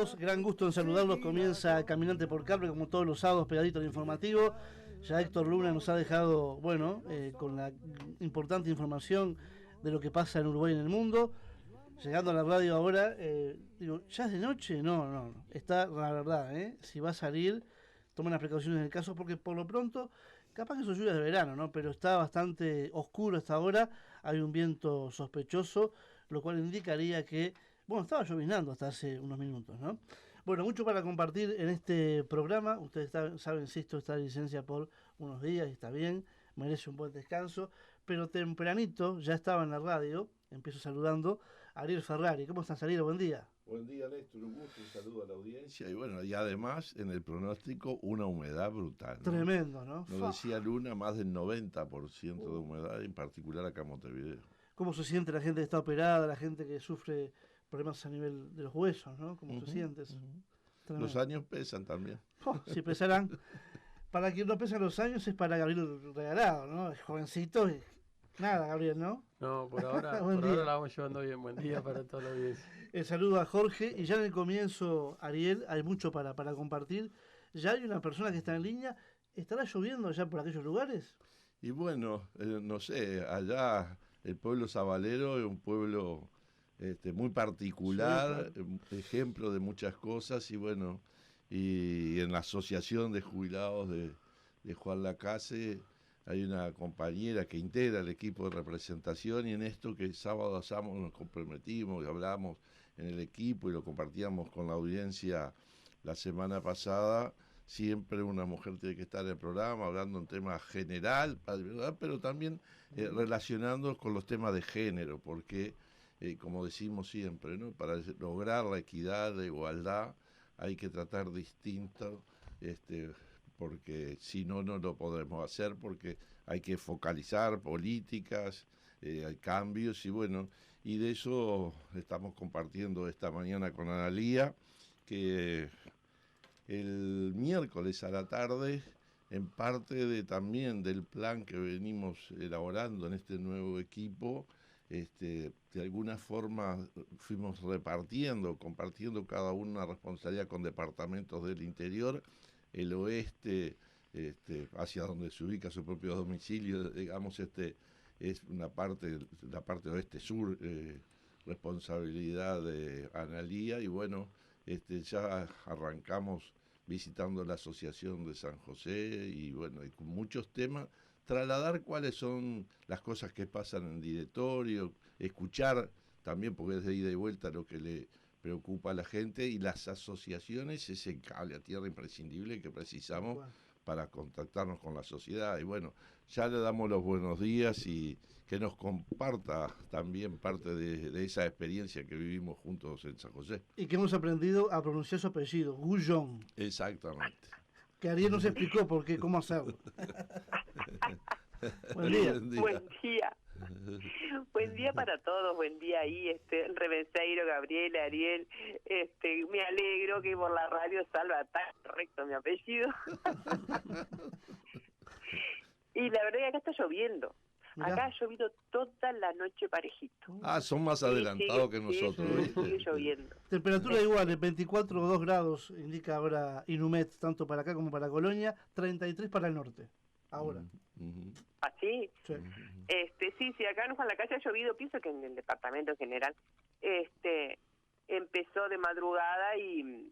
todos, gran gusto en saludarlos. Comienza Caminante por Cable, como todos los sábados, pegadito al informativo. Ya Héctor Luna nos ha dejado, con la importante información de lo que pasa en Uruguay y en el mundo. Llegando a la radio ahora, ¿ya es de noche? No. Está, la verdad, si va a salir, tomen las precauciones del caso, porque por lo pronto, capaz que son lluvias de verano, ¿no? Pero está bastante oscuro hasta ahora, hay un viento sospechoso, lo cual indicaría que, estaba llovinando hasta hace unos minutos, ¿no? Bueno, mucho para compartir en este programa. Ustedes saben, Sisto está de licencia por unos días y está bien, merece un buen descanso, pero tempranito ya estaba en la radio. Empiezo saludando a Ariel Ferrari. ¿Cómo estás, Ariel? Buen día. Buen día, Néstor. Un gusto, un saludo a la audiencia. Y además, en el pronóstico, una humedad brutal, ¿no? Tremendo, ¿no? Nos decía Luna, más del 90% de humedad, en particular acá en Montevideo. ¿Cómo se siente la gente que está operada, la gente que sufre problemas a nivel de los huesos, ¿no? ¿Cómo se siente eso? Los años pesan también. Si pesarán. Para quien no pesa los años es para Gabriel Regalado, ¿no? Es jovencito y nada, Gabriel, ¿no? No, por ahora la vamos llevando bien. Buen día para todos los días. El saludo a Jorge. Y ya en el comienzo, Ariel, hay mucho para compartir. Ya hay una persona que está en línea. ¿Estará lloviendo allá por aquellos lugares? Y bueno, no sé, allá el pueblo sabalero es un pueblo muy particular, sí, claro. Ejemplo de muchas cosas, y en la asociación de jubilados de Juan Lacase hay una compañera que integra el equipo de representación, y en esto que sábado a sábado nos comprometimos y hablamos en el equipo y lo compartíamos con la audiencia la semana pasada. Siempre una mujer tiene que estar en el programa hablando un tema general, ¿verdad? Pero también relacionándonos con los temas de género, porque, como decimos siempre, ¿no? Para lograr la equidad, la igualdad, hay que tratar distinto, porque si no, no lo podremos hacer, porque hay que focalizar políticas, hay cambios, y de eso estamos compartiendo esta mañana con Analía, que el miércoles a la tarde, en parte también del plan que venimos elaborando en este nuevo equipo, de alguna forma fuimos compartiendo cada uno una responsabilidad con departamentos del interior, el oeste, hacia donde se ubica su propio domicilio, digamos, es la parte oeste-sur, responsabilidad de Analía, y ya arrancamos visitando la Asociación de San José y con muchos temas, trasladar cuáles son las cosas que pasan en el directorio, escuchar también, porque es de ida y vuelta lo que le preocupa a la gente, y las asociaciones, ese cable a tierra imprescindible que precisamos para contactarnos con la sociedad. Y ya le damos los buenos días y que nos comparta también parte de esa experiencia que vivimos juntos en San José. Y que hemos aprendido a pronunciar su apellido, Gullón. Exactamente. Que Ariel nos explicó cómo hacerlo. Buen día. Buen día para todos, buen día ahí, Rebenseiro, Gabriel, Ariel, me alegro que por la radio salva tan correcto mi apellido. Y la verdad es que acá está lloviendo. Mirá. Acá ha llovido toda la noche parejito. Son más adelantados que nosotros. Sigue lloviendo. Temperatura igual, 24,2 grados, indica ahora Inumet, tanto para acá como para Colonia, 33 para el norte. Ahora. ¿Ah, sí? Sí. Sí, acá en Juan Lacase ha llovido, pienso que en el departamento en general, empezó de madrugada y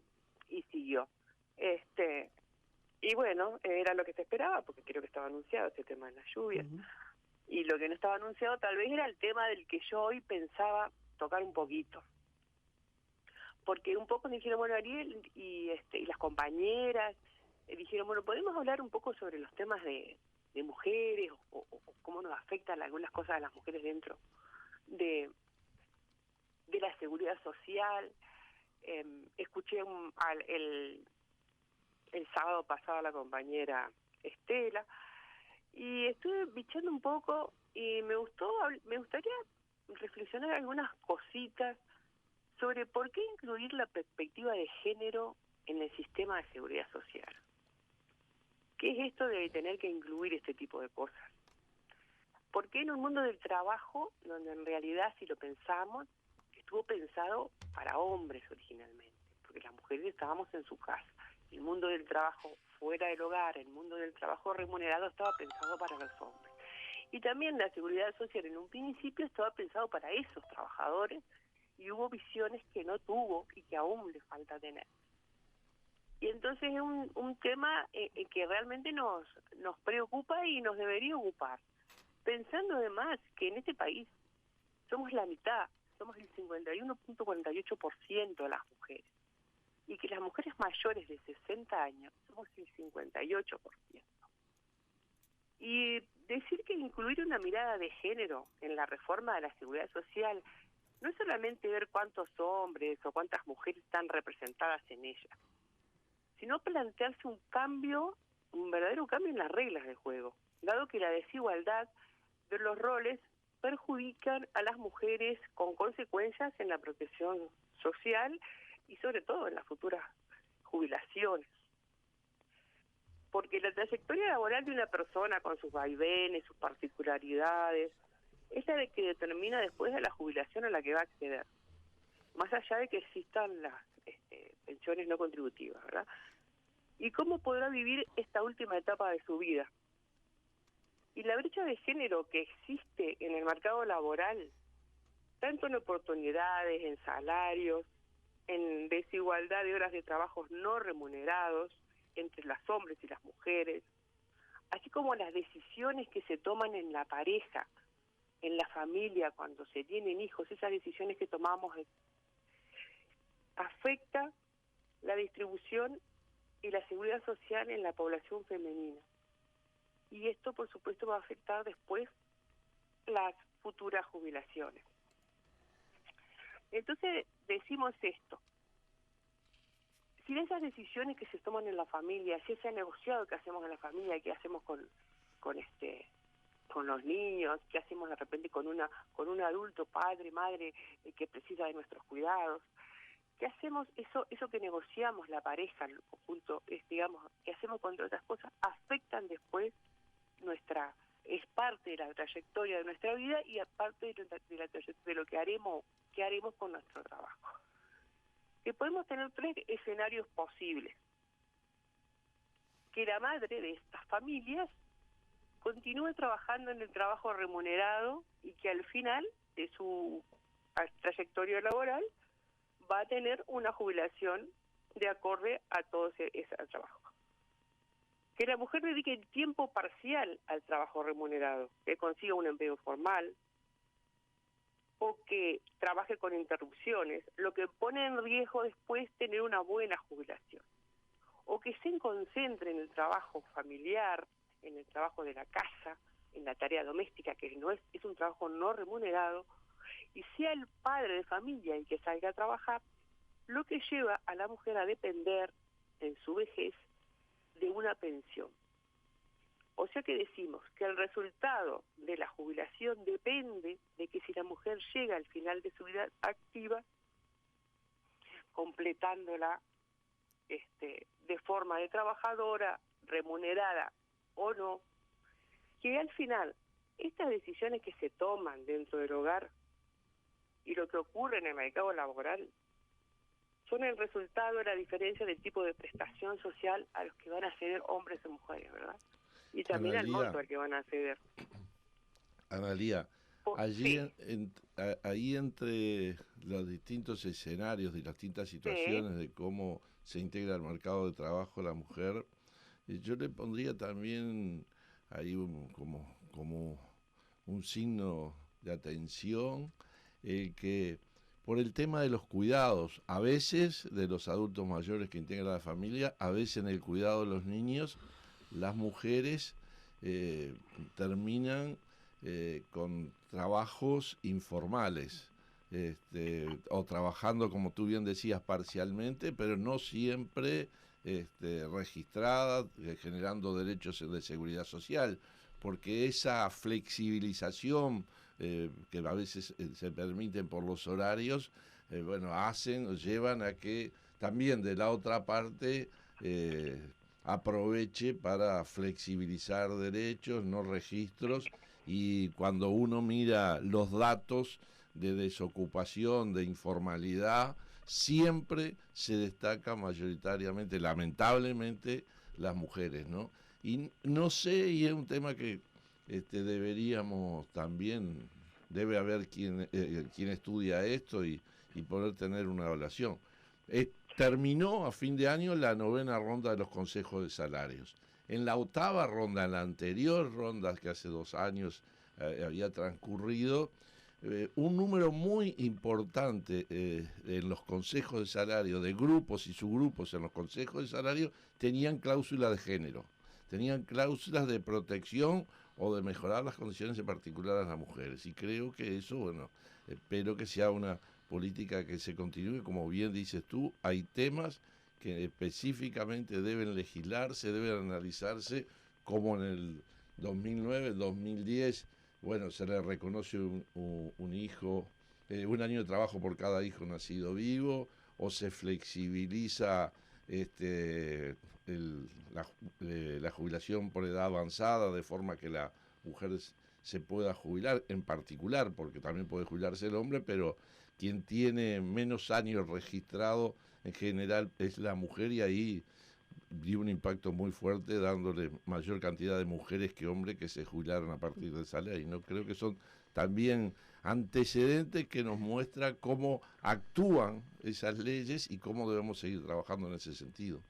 siguió. Y era lo que se esperaba, porque creo que estaba anunciado ese tema de las lluvias. Y lo que no estaba anunciado tal vez era el tema del que yo hoy pensaba tocar un poquito. Porque un poco me dijeron, Ariel y las compañeras, dijeron, podemos hablar un poco sobre los temas de mujeres o cómo nos afectan algunas cosas a las mujeres dentro de la seguridad social. Escuché el sábado pasado a la compañera Estela y estuve bichando un poco y me gustaría reflexionar algunas cositas sobre por qué incluir la perspectiva de género en el sistema de seguridad social. ¿Qué es esto de tener que incluir este tipo de cosas? ¿Por qué en un mundo del trabajo, donde en realidad, si lo pensamos, estuvo pensado para hombres originalmente? Porque las mujeres estábamos en su casa. El mundo del trabajo fuera del hogar, el mundo del trabajo remunerado estaba pensado para los hombres. Y también la seguridad social en un principio estaba pensado para esos trabajadores y hubo visiones que no tuvo y que aún le falta tener. Y entonces es un tema que realmente nos preocupa y nos debería ocupar. Pensando además que en este país somos la mitad, somos el 51.48% de las mujeres. Y que las mujeres mayores de 60 años somos el 58%. Y decir que incluir una mirada de género en la reforma de la seguridad social no es solamente ver cuántos hombres o cuántas mujeres están representadas en ella, sino plantearse un verdadero cambio en las reglas del juego, dado que la desigualdad de los roles perjudican a las mujeres con consecuencias en la protección social y sobre todo en las futuras jubilaciones. Porque la trayectoria laboral de una persona con sus vaivenes, sus particularidades, es la de que determina después de la jubilación a la que va a acceder, más allá de que existan las pensiones no contributivas, ¿verdad? Y cómo podrá vivir esta última etapa de su vida. Y la brecha de género que existe en el mercado laboral, tanto en oportunidades, en salarios, en desigualdad de horas de trabajo no remunerados entre los hombres y las mujeres, así como las decisiones que se toman en la pareja, en la familia, cuando se tienen hijos, esas decisiones que tomamos afecta la distribución y la seguridad social en la población femenina. Y esto, por supuesto, va a afectar después las futuras jubilaciones. Entonces, decimos esto. Si esas decisiones que se toman en la familia, si ese negociado que hacemos en la familia, qué hacemos con los niños, qué hacemos de repente con un adulto, padre, madre, que precisa de nuestros cuidados, qué hacemos, eso que negociamos la pareja, el conjunto, digamos, qué hacemos con otras cosas, afectan después es parte de la trayectoria de nuestra vida y aparte de lo que haremos con nuestro trabajo. Que podemos tener 3 escenarios posibles. Que la madre de estas familias continúe trabajando en el trabajo remunerado y que al final de su trayectoria laboral va a tener una jubilación de acorde a todo ese trabajo. Que la mujer dedique tiempo parcial al trabajo remunerado, que consiga un empleo formal o que trabaje con interrupciones, lo que pone en riesgo después tener una buena jubilación. O que se concentre en el trabajo familiar, en el trabajo de la casa, en la tarea doméstica, que no es un trabajo no remunerado, y sea el padre de familia el que salga a trabajar, lo que lleva a la mujer a depender en su vejez de una pensión. O sea que decimos que el resultado de la jubilación depende de que si la mujer llega al final de su vida activa, completándola de forma de trabajadora, remunerada o no, que al final estas decisiones que se toman dentro del hogar y lo que ocurre en el mercado laboral son el resultado de la diferencia del tipo de prestación social a los que van a acceder hombres o mujeres, ¿verdad? Y también al monto al que van a acceder. Analía, allí sí. ahí entre los distintos escenarios y las distintas situaciones de cómo se integra al mercado de trabajo la mujer, yo le pondría también ahí como un signo de atención que por el tema de los cuidados, a veces de los adultos mayores que integran la familia, a veces en el cuidado de los niños, las mujeres terminan con trabajos informales, o trabajando, como tú bien decías, parcialmente, pero no siempre registradas, generando derechos de seguridad social, porque esa flexibilización que a veces se permiten por los horarios, llevan a que también de la otra parte aproveche para flexibilizar derechos, no registros, y cuando uno mira los datos de desocupación, de informalidad, siempre se destaca mayoritariamente, lamentablemente, las mujeres, ¿no? Y no sé, y es un tema que deberíamos también, debe haber quien estudia esto y poder tener una evaluación. Terminó a fin de año la 9ª ronda de los consejos de salarios. En la 8ª ronda, en la anterior ronda que hace 2 años había transcurrido, un número muy importante en los consejos de salario, de grupos y subgrupos en los consejos de salario, tenían cláusulas de género, tenían cláusulas de protección o de mejorar las condiciones en particular a las mujeres. Y creo que eso, bueno, espero que sea una política que se continúe. Como bien dices tú, hay temas que específicamente deben legislarse, deben analizarse, como en el 2009, 2010, bueno, se le reconoce un hijo, un año de trabajo por cada hijo nacido vivo, o se flexibiliza la jubilación por edad avanzada, de forma que la mujer se pueda jubilar, en particular, porque también puede jubilarse el hombre, pero quien tiene menos años registrado en general es la mujer, y ahí dio un impacto muy fuerte, dándole mayor cantidad de mujeres que hombres que se jubilaron a partir de esa ley, ¿no? Creo que son también antecedentes que nos muestra cómo actúan esas leyes y cómo debemos seguir trabajando en ese sentido.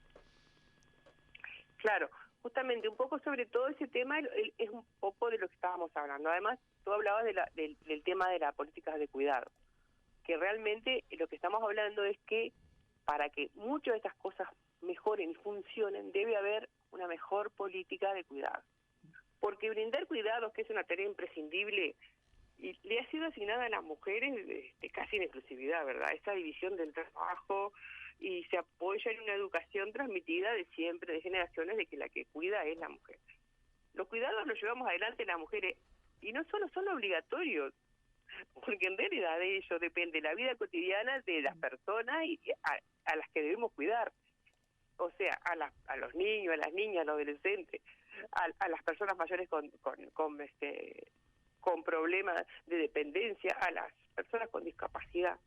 Claro, justamente un poco sobre todo ese tema es un poco de lo que estábamos hablando. Además, tú hablabas del tema de las políticas de cuidado, que realmente lo que estamos hablando es que para que muchas de estas cosas mejoren y funcionen, debe haber una mejor política de cuidado. Porque brindar cuidados, que es una tarea imprescindible, y le ha sido asignada a las mujeres casi en exclusividad, ¿verdad? Esa división del trabajo, y se apoya en una educación transmitida de siempre, de generaciones, de que la que cuida es la mujer. Los cuidados los llevamos adelante las mujeres, y no solo son obligatorios, porque en realidad de ello depende la vida cotidiana de las personas y a las que debemos cuidar. O sea, a los niños, a las niñas, a los adolescentes, a las personas mayores con problemas de dependencia, a las personas con discapacidad.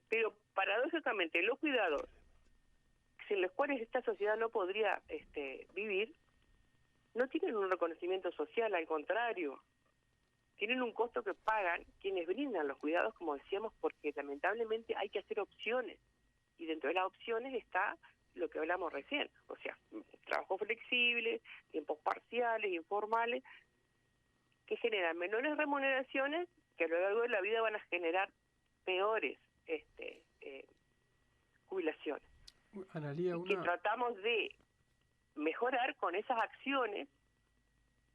Pero paradójicamente los cuidados, sin los cuales esta sociedad no podría vivir, no tienen un reconocimiento social, al contrario, tienen un costo que pagan quienes brindan los cuidados, como decíamos, porque lamentablemente hay que hacer opciones, y dentro de las opciones está lo que hablamos recién, o sea, trabajo flexible, tiempos parciales, informales, que generan menores remuneraciones, que a lo largo de la vida van a generar peores jubilaciones. Analía, que tratamos de mejorar con esas acciones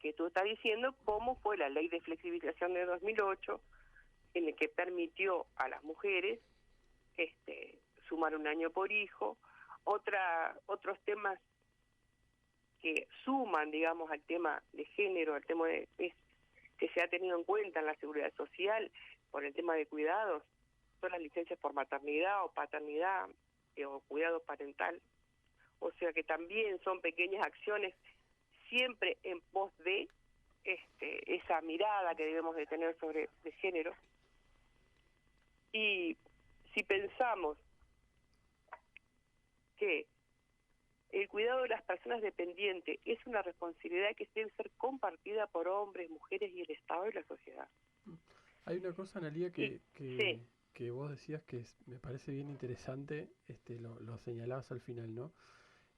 que tú estás diciendo, como fue la ley de flexibilización de 2008, en el que permitió a las mujeres sumar un año por hijo, otros temas que suman, digamos, al tema de género, al tema que se ha tenido en cuenta en la seguridad social por el tema de cuidados, son las licencias por maternidad o paternidad o cuidado parental. O sea que también son pequeñas acciones siempre en pos de esa mirada que debemos de tener sobre de género. Y si pensamos que el cuidado de las personas dependientes es una responsabilidad que debe ser compartida por hombres, mujeres y el Estado y la sociedad. Hay una cosa, Analía, sí. que vos decías que me parece bien interesante, lo señalabas al final, ¿no?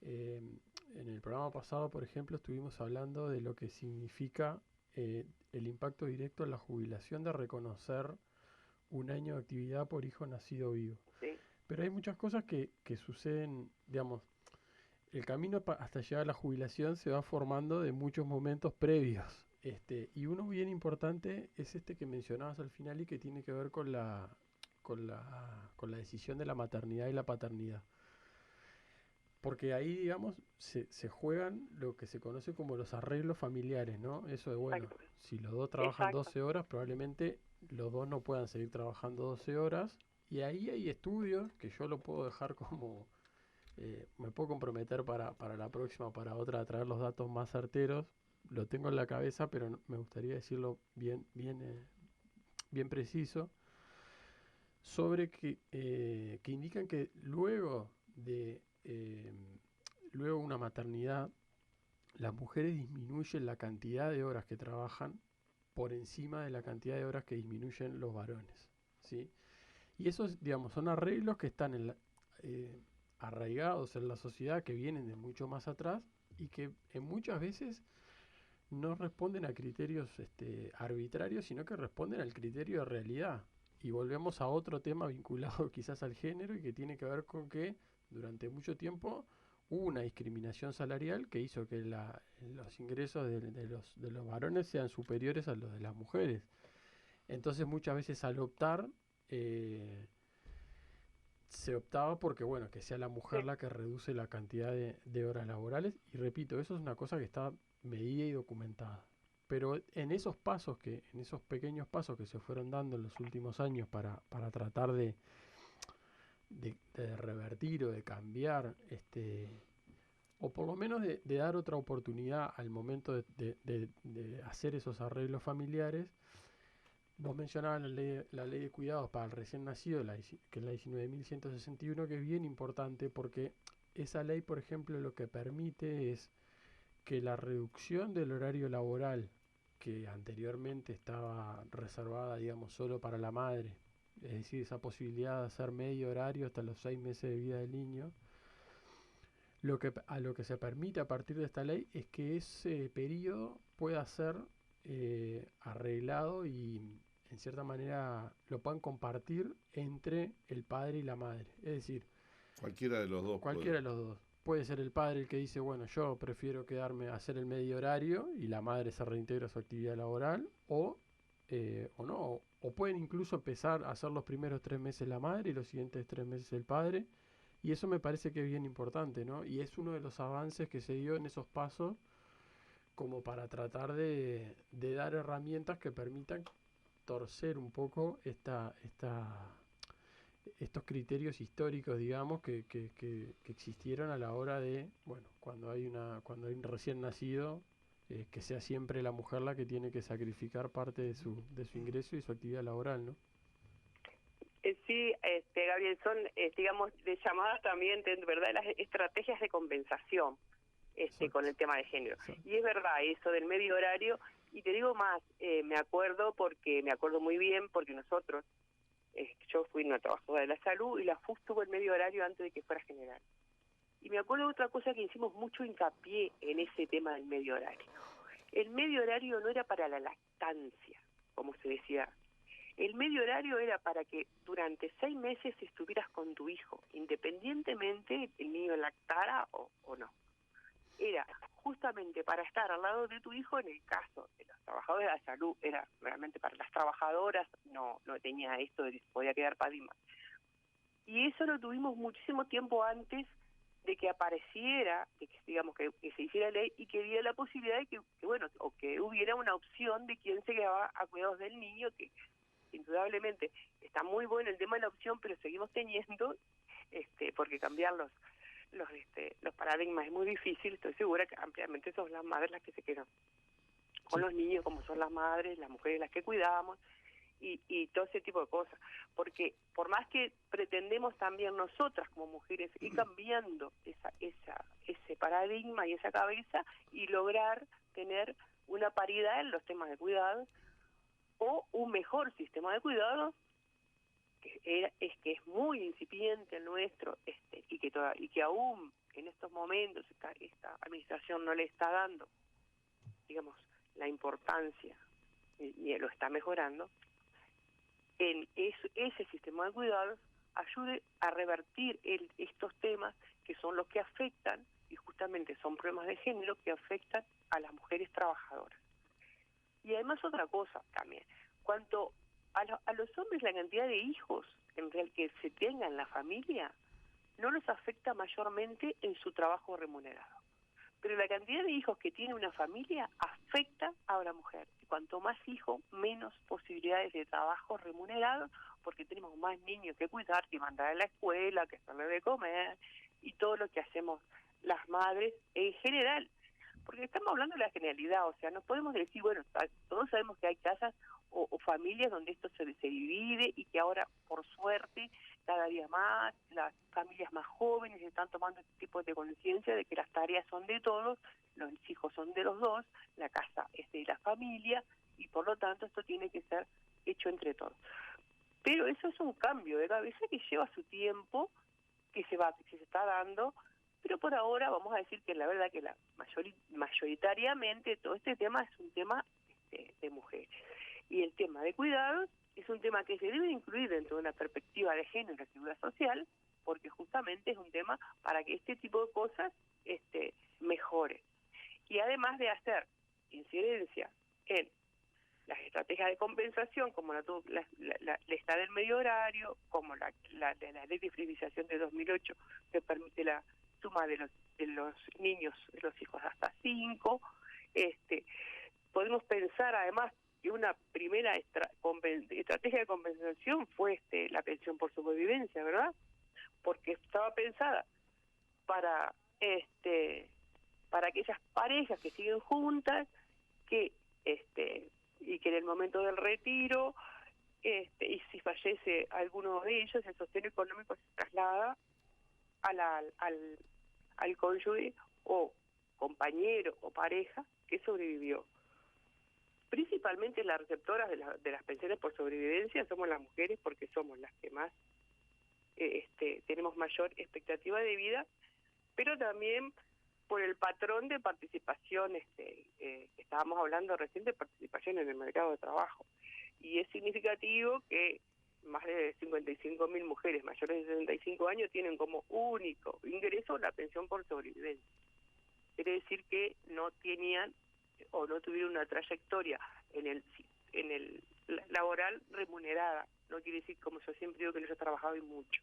En el programa pasado, por ejemplo, estuvimos hablando de lo que significa el impacto directo en la jubilación de reconocer un año de actividad por hijo nacido vivo. Sí. Pero hay muchas cosas que suceden, digamos, el camino hasta llegar a la jubilación se va formando de muchos momentos previos. Y uno bien importante es que mencionabas al final y que tiene que ver con la decisión de la maternidad y la paternidad. Porque ahí, digamos, se juegan lo que se conoce como los arreglos familiares, ¿no? Eso de, bueno, si los dos trabajan 12 horas, probablemente los dos no puedan seguir trabajando 12 horas. Y ahí hay estudios que yo lo puedo dejar como... me puedo comprometer para la próxima, para otra, a traer los datos más certeros. Lo tengo en la cabeza, pero me gustaría decirlo bien preciso. sobre que indican que luego una maternidad, las mujeres disminuyen la cantidad de horas que trabajan por encima de la cantidad de horas que disminuyen los varones, ¿sí? Y esos, digamos, son arreglos que están arraigados en la sociedad, que vienen de mucho más atrás y que muchas veces no responden a criterios arbitrarios, sino que responden al criterio de realidad. Y volvemos a otro tema vinculado quizás al género y que tiene que ver con que durante mucho tiempo hubo una discriminación salarial que hizo que los ingresos de los varones sean superiores a los de las mujeres. Entonces muchas veces al optar se optaba porque, bueno, que sea la mujer la que reduce la cantidad de horas laborales. Y repito, eso es una cosa que está medida y documentada. Pero en esos pequeños pasos que se fueron dando en los últimos años para tratar de revertir o de cambiar, o por lo menos de dar otra oportunidad al momento de hacer esos arreglos familiares. Vos mencionabas la ley de cuidados para el recién nacido, que es la 19.161, que es bien importante porque esa ley, por ejemplo, lo que permite es que la reducción del horario laboral, que anteriormente estaba reservada, digamos, solo para la madre, es decir, esa posibilidad de hacer medio horario hasta los 6 meses de vida del niño, lo que se permite a partir de esta ley es que ese periodo pueda ser arreglado y en cierta manera lo puedan compartir entre el padre y la madre. Es decir, cualquiera de los dos. Cualquiera de los dos. Puede ser el padre el que dice, bueno, yo prefiero quedarme a hacer el medio horario y la madre se reintegra a su actividad laboral, o no. O pueden incluso empezar a hacer los primeros 3 meses la madre y los siguientes 3 meses el padre. Y eso me parece que es bien importante, ¿no? Y es uno de los avances que se dio en esos pasos como para tratar de dar herramientas que permitan torcer un poco estos criterios históricos, digamos, que existieron a la hora de, bueno, cuando hay un recién nacido, que sea siempre la mujer la que tiene que sacrificar parte de su ingreso y su actividad laboral, ¿no? Sí, Gabriel, son, digamos, de llamadas también, ¿verdad?, las estrategias de compensación con el tema de género. Exacto. Y es verdad, eso del medio horario, y te digo más, me acuerdo muy bien, porque nosotros, yo fui una trabajadora de la salud y la FUS tuvo el medio horario antes de que fuera general. Y me acuerdo de otra cosa que hicimos mucho hincapié en ese tema del medio horario. El medio horario no era para la lactancia, como se decía. El medio horario era para que durante 6 meses estuvieras con tu hijo, independientemente el niño lactara o no. Era justamente para estar al lado de tu hijo. En el caso de los trabajadores de la salud, era realmente para las trabajadoras, no tenía esto de que se podía quedar padima. Y eso lo tuvimos muchísimo tiempo antes de que apareciera, de que, digamos, que se hiciera ley y que diera la posibilidad de que hubiera una opción de quien se quedaba a cuidados del niño, que indudablemente está muy bueno el tema de la opción, pero seguimos teniendo, porque cambiar los paradigmas es muy difícil. Estoy segura que ampliamente son las madres las que se quedan con los niños, como son las madres, las mujeres las que cuidamos, y todo ese tipo de cosas. Porque por más que pretendemos también nosotras como mujeres ir cambiando ese paradigma y esa cabeza y lograr tener una paridad en los temas de cuidados, o un mejor sistema de cuidados, que es muy incipiente el nuestro, y que aún en estos momentos esta administración no le está dando, digamos, la importancia, ni lo está mejorando, en ese sistema de cuidados ayude a revertir estos temas que son los que afectan, y justamente son problemas de género que afectan a las mujeres trabajadoras. Y además otra cosa también, cuanto a los hombres, la cantidad de hijos en real que se tenga en la familia no los afecta mayormente en su trabajo remunerado. Pero la cantidad de hijos que tiene una familia afecta a la mujer. Y cuanto más hijos, menos posibilidades de trabajo remunerado, porque tenemos más niños que cuidar, que mandar a la escuela, que hacerle de comer, y todo lo que hacemos las madres en general. Porque estamos hablando de la generalidad, o sea, no podemos decir, bueno, todos sabemos que hay casas o familias donde esto se divide y que ahora, por suerte, cada día más las familias más jóvenes están tomando este tipo de conciencia de que las tareas son de todos, los hijos son de los dos, la casa es de la familia y por lo tanto esto tiene que ser hecho entre todos. Pero eso es un cambio de cabeza que lleva su tiempo, que se está dando, pero por ahora vamos a decir que la verdad que mayoritariamente todo este tema es un tema de mujeres. Y el tema de cuidados es un tema que se debe incluir dentro de una perspectiva de género en la seguridad social, porque justamente es un tema para que este tipo de cosas mejore. Y además de hacer incidencia en las estrategias de compensación, como la lista del medio horario, como la ley de flexibilización de 2008, que permite la suma de los niños, de los hijos hasta 5. Podemos pensar además que una primera estrategia de compensación fue la pensión por sobrevivencia, ¿verdad? Porque estaba pensada para aquellas parejas que siguen juntas, que y que en el momento del retiro y si fallece alguno de ellos, el sostén económico se traslada al cónyuge o compañero o pareja que sobrevivió. Principalmente las receptoras de las pensiones por sobrevivencia somos las mujeres, porque somos las que más tenemos mayor expectativa de vida, pero también por el patrón de participación que estábamos hablando recién, de participación en el mercado de trabajo. Y es significativo que más de 55.000 mujeres mayores de 65 años tienen como único ingreso la pensión por sobrevivencia. Quiere decir que no tenían o no tuvieron una trayectoria en el laboral remunerada. No quiere decir, como yo siempre digo, que no haya trabajado y mucho.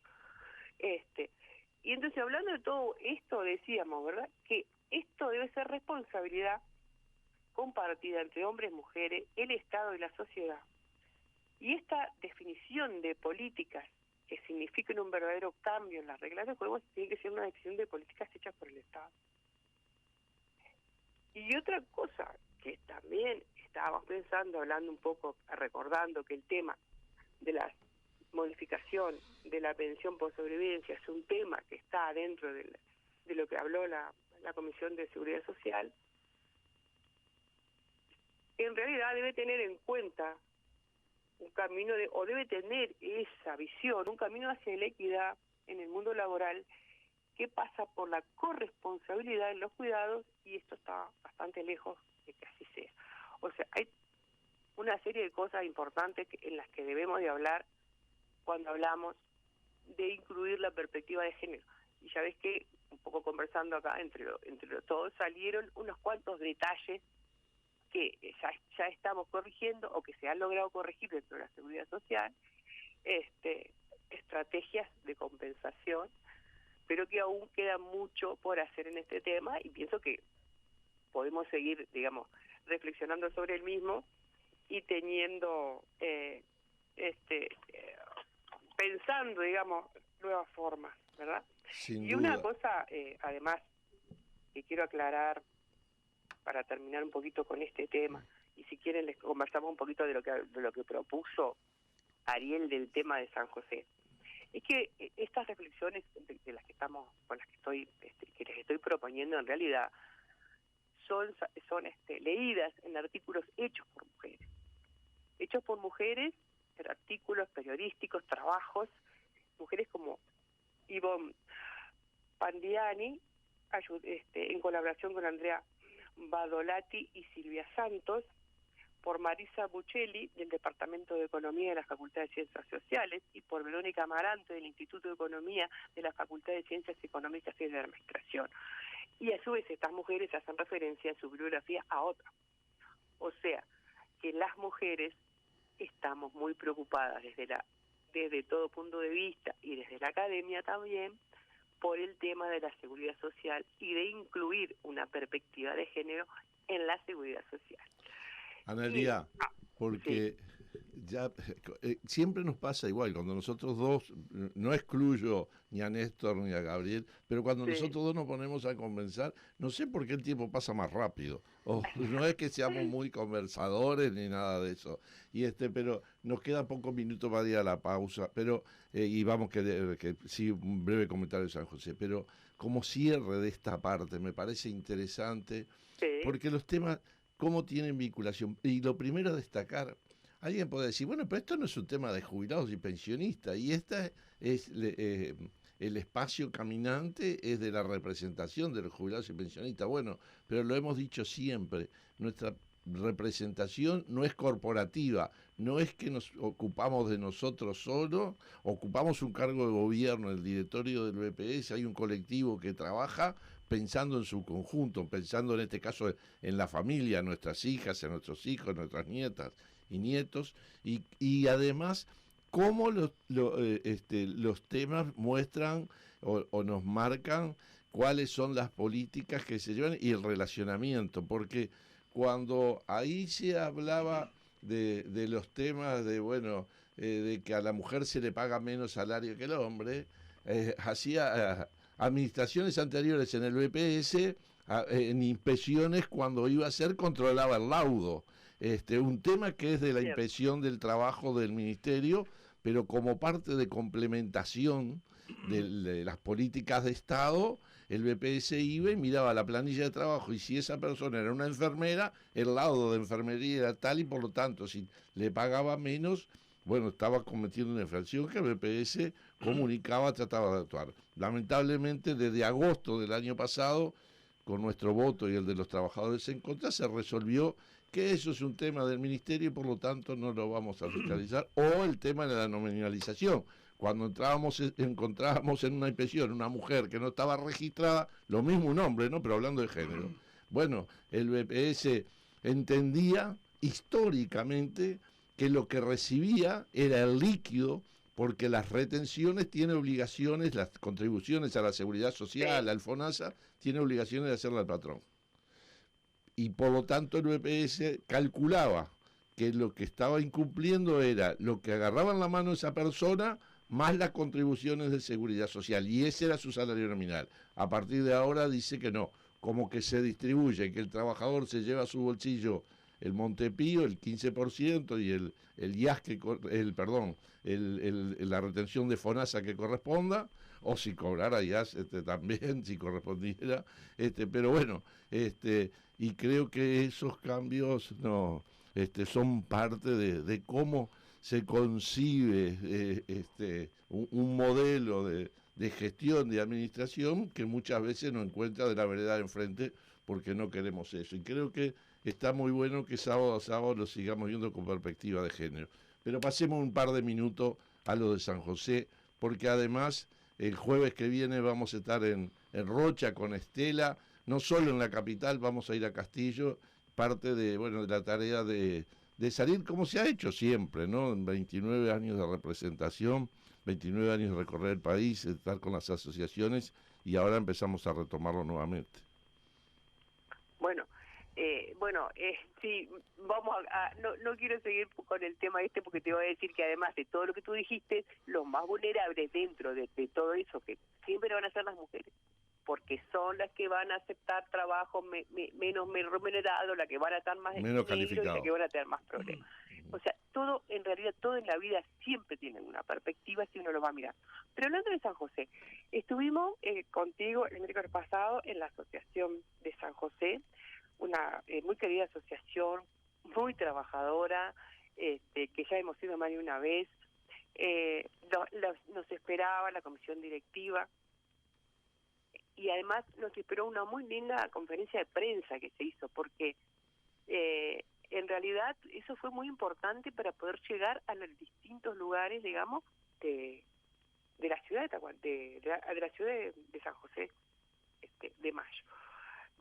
Y entonces, hablando de todo esto, decíamos, ¿verdad?, que esto debe ser responsabilidad compartida entre hombres y mujeres, el Estado y la sociedad. Y esta definición de políticas que signifiquen un verdadero cambio en las reglas de juego tiene que ser una definición de políticas hechas por el Estado. Y otra cosa que también estábamos pensando, hablando un poco, recordando que el tema de la modificación de la pensión por sobrevivencia es un tema que está dentro de lo que habló la Comisión de Seguridad Social, en realidad debe tener en cuenta un camino o debe tener esa visión, un camino hacia la equidad en el mundo laboral que pasa por la corresponsabilidad en los cuidados, y esto está bastante lejos de que así sea. O sea, hay una serie de cosas importantes en las que debemos de hablar cuando hablamos de incluir la perspectiva de género. Y ya ves que, un poco conversando acá entre todos, salieron unos cuantos detalles que ya estamos corrigiendo o que se han logrado corregir dentro de la seguridad social, estrategias de compensación, pero que aún queda mucho por hacer en este tema, y pienso que podemos seguir, digamos, reflexionando sobre el mismo y teniendo, pensando, digamos, nuevas formas, ¿verdad? Sin y duda. Una cosa, además, que quiero aclarar para terminar un poquito con este tema, y si quieren les conversamos un poquito de lo que propuso Ariel del tema de San José. Es que estas reflexiones de las que estamos, con las que les estoy proponiendo, en realidad son leídas en artículos hechos por mujeres, en artículos periodísticos, trabajos, mujeres como Ivonne Pandiani, en colaboración con Andrea Badolati y Silvia Santos, por Marisa Buccelli, del Departamento de Economía de la Facultad de Ciencias Sociales, y por Verónica Amarante, del Instituto de Economía de la Facultad de Ciencias Económicas y de Administración. Y a su vez estas mujeres hacen referencia en su bibliografía a otras. O sea, que las mujeres estamos muy preocupadas desde todo punto de vista y desde la academia también por el tema de la seguridad social y de incluir una perspectiva de género en la seguridad social. Analía, porque ya siempre nos pasa igual, cuando nosotros dos, no excluyo ni a Néstor ni a Gabriel, pero cuando nosotros dos nos ponemos a conversar, no sé por qué el tiempo pasa más rápido. No es que seamos muy conversadores ni nada de eso. Pero nos queda pocos minutos para ir a la pausa, pero y vamos que sí, un breve comentario de San José, pero como cierre de esta parte me parece interesante, porque los temas, cómo tienen vinculación. Y lo primero a destacar, alguien puede decir, bueno, pero esto no es un tema de jubilados y pensionistas, y esta es el espacio caminante es de la representación de los jubilados y pensionistas. Bueno, pero lo hemos dicho siempre, nuestra representación no es corporativa, no es que nos ocupamos de nosotros solos, ocupamos un cargo de gobierno, el directorio del BPS, hay un colectivo que trabaja pensando en su conjunto, pensando en este caso en la familia, en nuestras hijas, en nuestros hijos, en nuestras nietas y nietos, y además cómo los temas muestran o nos marcan cuáles son las políticas que se llevan y el relacionamiento, porque cuando ahí se hablaba de los temas de que a la mujer se le paga menos salario que al hombre, hacía administraciones anteriores en el BPS, en inspecciones cuando iba a ser controlaba el laudo. Un tema que es de la inspección del trabajo del ministerio, pero como parte de complementación de las políticas de Estado, el BPS iba y miraba la planilla de trabajo y si esa persona era una enfermera, el laudo de enfermería era tal y por lo tanto si le pagaba menos, bueno, estaba cometiendo una infracción que el BPS comunicaba, trataba de actuar. Lamentablemente desde agosto del año pasado, con nuestro voto y el de los trabajadores en contra, se resolvió que eso es un tema del ministerio y por lo tanto no lo vamos a fiscalizar, o el tema de la nominalización. Cuando encontrábamos en una inspección una mujer que no estaba registrada, lo mismo un hombre, ¿no? Pero hablando de género. Bueno, el BPS entendía históricamente que lo que recibía era el líquido, porque las retenciones tienen obligaciones, las contribuciones a la seguridad social, al FONASA, tiene obligaciones de hacerla el patrón. Y por lo tanto el BPS calculaba que lo que estaba incumpliendo era lo que agarraba en la mano esa persona más las contribuciones de seguridad social, y ese era su salario nominal. A partir de ahora dice que no, como que se distribuye, que el trabajador se lleva a su bolsillo el Montepío, el 15%, y el IAS, la retención de FONASA que corresponda, o si cobrara IAS también, si correspondiera, pero bueno, y creo que esos cambios no son parte de cómo se concibe un modelo de gestión, de administración, que muchas veces no encuentra de la vereda de enfrente porque no queremos eso. Y creo que está muy bueno que sábado a sábado lo sigamos viendo con perspectiva de género. Pero pasemos un par de minutos a lo de San José, porque además el jueves que viene vamos a estar en Rocha con Estela, no solo en la capital, vamos a ir a Castillo, parte de la tarea de salir como se ha hecho siempre, ¿no? En 29 años de representación, 29 años de recorrer el país, estar con las asociaciones, y ahora empezamos a retomarlo nuevamente. Sí, vamos no quiero seguir con el tema porque te voy a decir que además de todo lo que tú dijiste, los más vulnerables dentro de todo eso, que siempre van a ser las mujeres, porque son las que van a aceptar trabajo menos remunerado, las que van a estar más menos calificadas y las que van a tener más problemas. O sea, todo en la vida siempre tiene una perspectiva si uno lo va a mirar. Pero hablando de San José, estuvimos contigo el miércoles pasado en la Asociación de San José, una muy querida asociación, muy trabajadora, que ya hemos ido más de una vez. Nos esperaba la comisión directiva y además nos esperó una muy linda conferencia de prensa que se hizo, porque en realidad eso fue muy importante para poder llegar a los distintos lugares, digamos, de la ciudad de la ciudad de San José de Mayo.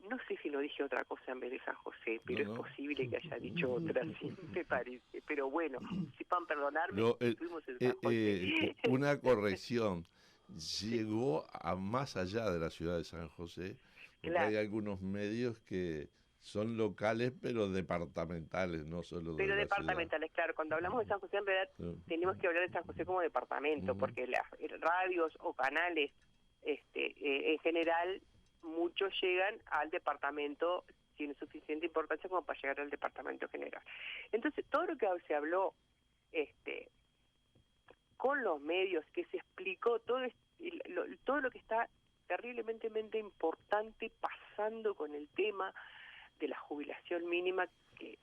No sé si lo dije otra cosa en vez de San José, pero es posible que haya dicho otra, sí, me parece. Pero bueno, si van a perdonarme, estuvimos en San José. Una corrección. Llegó a más allá de la ciudad de San José, porque hay algunos medios que son locales, pero departamentales, no solo de Pero la departamentales, ciudad. claro. Cuando hablamos de San José, en realidad tenemos que hablar de San José como departamento, porque las radios o canales, en general, muchos llegan al departamento, tiene suficiente importancia como para llegar al departamento general. Entonces, todo lo que se habló con los medios, que se explicó, todo lo que está terriblemente importante pasando con el tema de la jubilación mínima, que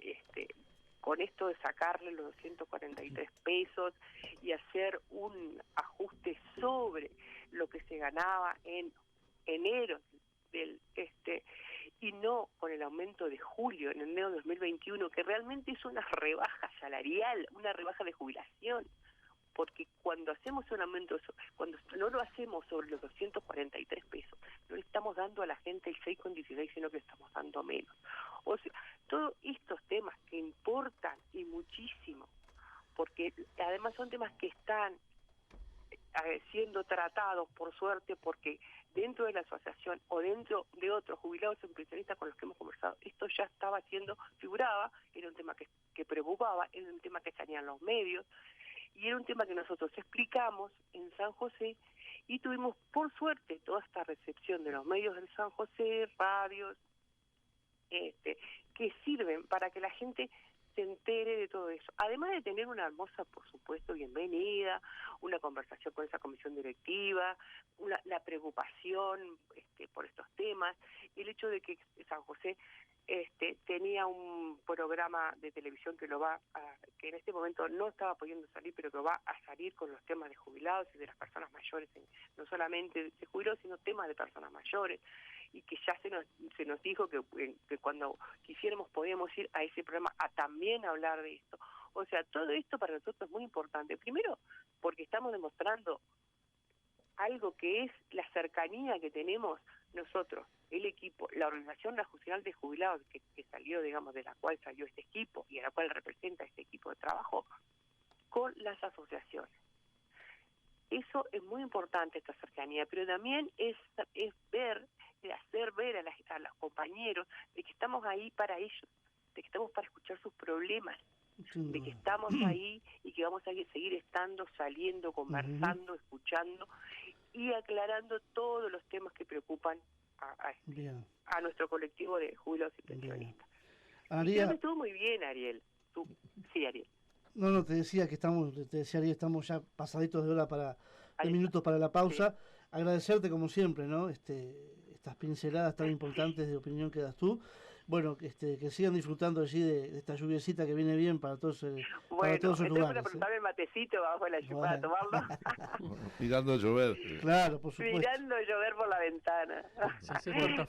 con esto de sacarle los 243 pesos y hacer un ajuste sobre lo que se ganaba en enero del y no con el aumento de julio, en enero de 2021, que realmente es una rebaja salarial, una rebaja de jubilación, porque cuando hacemos un aumento, cuando no lo hacemos sobre los 243 pesos, no le estamos dando a la gente el 6,16, sino que le estamos dando menos. O sea, todos estos temas que importan y muchísimo, porque además son temas que están siendo tratados, por suerte, porque dentro de la asociación o dentro de otros jubilados o pensionistas con los que hemos conversado, esto ya estaba figuraba, era un tema que preocupaba, era un tema que salían los medios, y era un tema que nosotros explicamos en San José, y tuvimos, por suerte, toda esta recepción de los medios de San José, radios, que sirven para que la gente se entere de todo eso. Además de tener una hermosa, por supuesto, bienvenida, una conversación con esa comisión directiva, la preocupación por estos temas, el hecho de que San José tenía un programa de televisión que en este momento no estaba pudiendo salir, pero que va a salir con los temas de jubilados y de las personas mayores, no solamente de jubilados, sino temas de personas mayores, y que ya se nos dijo que cuando quisiéramos podíamos ir a ese programa a también hablar de esto. O sea, todo esto para nosotros es muy importante. Primero, porque estamos demostrando algo que es la cercanía que tenemos nosotros, el equipo, la Organización Nacional de Jubilados, que salió, digamos, de la cual salió este equipo y a la cual representa este equipo de trabajo, con las asociaciones. Eso es muy importante, esta cercanía, pero también es hacer ver a los compañeros de que estamos ahí para ellos, de que estamos para escuchar sus problemas, de que estamos ahí y que vamos a seguir estando, saliendo, conversando, escuchando y aclarando todos los temas que preocupan a nuestro colectivo de jubilados y pensionistas. Y creo que estuvo muy bien, Ariel. Sí, Ariel. No, te decía que Ariel, estamos ya pasaditos de hora de minutos para la pausa. Sí. Agradecerte como siempre, ¿no? Estas pinceladas tan importantes de opinión que das tú. Bueno, que sigan disfrutando allí de esta lluviecita que viene bien para todos, para todos esos lugares. Bueno, prepararme el matecito bajo de la lluvia para tomarlo. Mirando llover. Claro, por supuesto. Mirando llover por la ventana.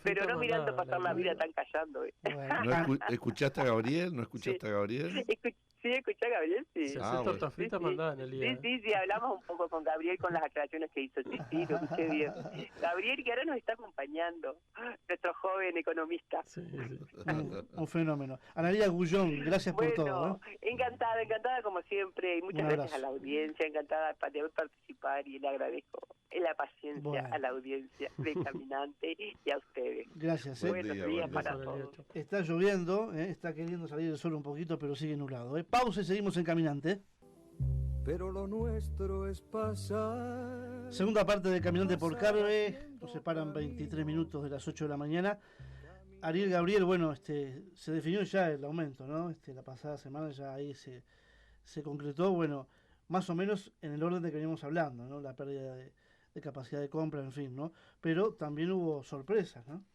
Pero no mirando pasar la vida tan callando. Bueno. ¿No escuchaste a Gabriel? ¿No escuchaste a Gabriel? Sí, escuché a Gabriel, sí. Si haces tortas fritas, mandá en el día. Sí, hablamos un poco con Gabriel con las aclaraciones que hizo. Sí, lo escuché bien. Gabriel, que ahora nos está acompañando, nuestro joven economista. Sí. Un fenómeno. Analía Gullón, gracias por todo. Encantada como siempre, y muchas gracias a la audiencia, encantada de participar, y le agradezco la paciencia a la audiencia de Caminante y a ustedes. Gracias. Buenos días para todos. Está lloviendo, está queriendo salir el sol un poquito, pero sigue nublado. Pausa y seguimos en Caminante. Pero lo nuestro es pasar. Segunda parte de Caminante por Cable. Nos separan 23 minutos de las 8 de la mañana. Ariel Gabriel, bueno, se definió ya el aumento, ¿no? La pasada semana ya ahí se concretó, bueno, más o menos en el orden de que veníamos hablando, ¿no? La pérdida de capacidad de compra, en fin, ¿no? Pero también hubo sorpresas, ¿no?